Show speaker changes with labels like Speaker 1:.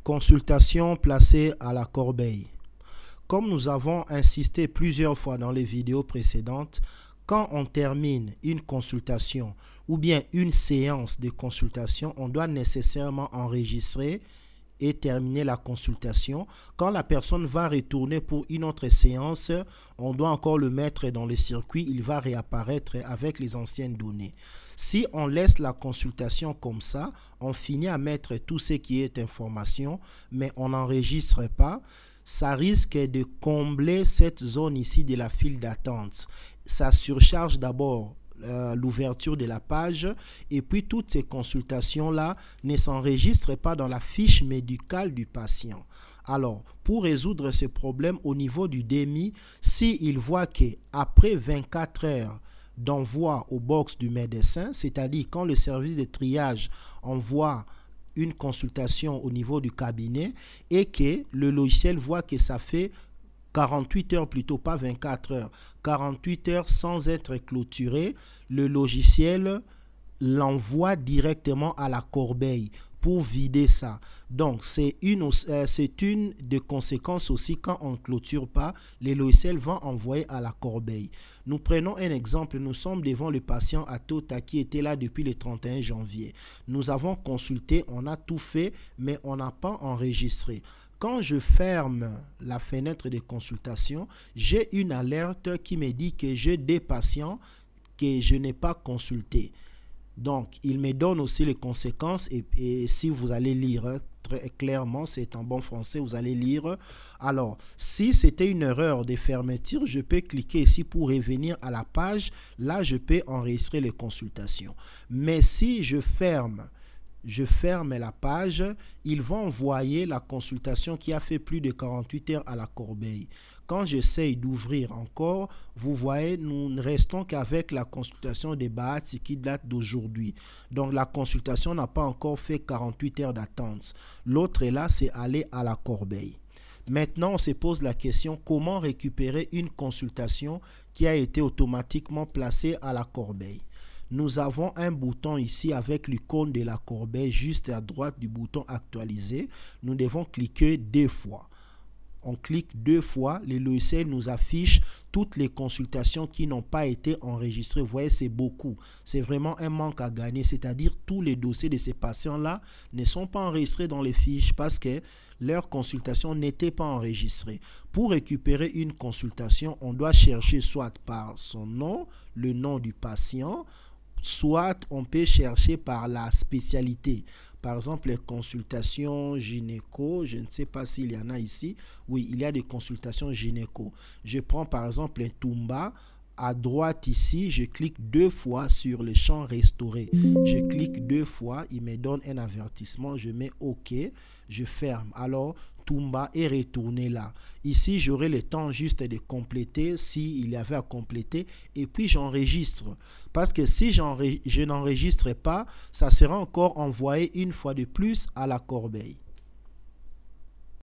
Speaker 1: Consultation placée à la corbeille. Comme nous avons insisté plusieurs fois dans les vidéos précédentes, quand on termine une consultation ou bien une séance de consultation, on doit nécessairement enregistrer et terminer la consultation. Quand la personne va retourner pour une autre séance, on doit encore le mettre dans le circuit, il va réapparaître avec les anciennes données. Si on laisse la consultation comme ça, on finit à mettre tout ce qui est information, mais on n'enregistre pas, ça risque de combler cette zone ici de la file d'attente. Ça surcharge d'abord l'ouverture de la page et puis toutes ces consultations-là ne s'enregistrent pas dans la fiche médicale du patient. Alors, pour résoudre ce problème au niveau du DMI, s'il voit qu'après 24 heures d'envoi au box du médecin, c'est-à-dire quand le service de triage envoie une consultation au niveau du cabinet et que le logiciel voit que ça fait 48 heures plutôt, pas 24 heures, 48 heures sans être clôturé, le logiciel l'envoie directement à la corbeille pour vider ça. Donc, c'est une des conséquences aussi quand on ne clôture pas, les logiciels vont envoyer à la corbeille. Nous prenons un exemple. Nous sommes devant le patient Atota qui était là depuis le 31 janvier. Nous avons consulté, on a tout fait, mais on n'a pas enregistré. Quand je ferme la fenêtre de consultation, j'ai une alerte qui me dit que j'ai des patients que je n'ai pas consultés. Donc, il me donne aussi les conséquences et si vous allez lire très clairement, c'est en bon français, vous allez lire. Alors, si c'était une erreur de fermeture, je peux cliquer ici pour revenir à la page. Là, je peux enregistrer les consultations. Mais si je ferme la page, ils vont envoyer la consultation qui a fait plus de 48 heures à la corbeille. Quand j'essaye d'ouvrir encore, vous voyez, nous ne restons qu'avec la consultation de Bahati qui date d'aujourd'hui. Donc la consultation n'a pas encore fait 48 heures d'attente. L'autre est là, c'est aller à la corbeille. Maintenant, on se pose la question, comment récupérer une consultation qui a été automatiquement placée à la corbeille? Nous avons un bouton ici avec l'icône de la corbeille juste à droite du bouton actualiser. Nous devons cliquer 2 fois. On clique 2 fois, le logiciel nous affiche toutes les consultations qui n'ont pas été enregistrées. Vous voyez, c'est beaucoup. C'est vraiment un manque à gagner, c'est-à-dire tous les dossiers de ces patients-là ne sont pas enregistrés dans les fiches parce que leur consultation n'était pas enregistrée. Pour récupérer une consultation, on doit chercher soit par son nom, le nom du patient, soit on peut chercher par la spécialité. Par exemple, les consultations gynéco, je ne sais pas s'il y en a ici. Oui, il y a des consultations gynéco. Je prends par exemple un Tumba. À droite ici, je clique 2 fois sur le champ restauré. Je clique 2 fois, il me donne un avertissement, je mets OK, je ferme. Alors, Tumba est retourné là. Ici, j'aurai le temps juste de compléter s'il y avait à compléter et puis j'enregistre. Parce que si je n'enregistre pas, ça sera encore envoyé une fois de plus à la corbeille.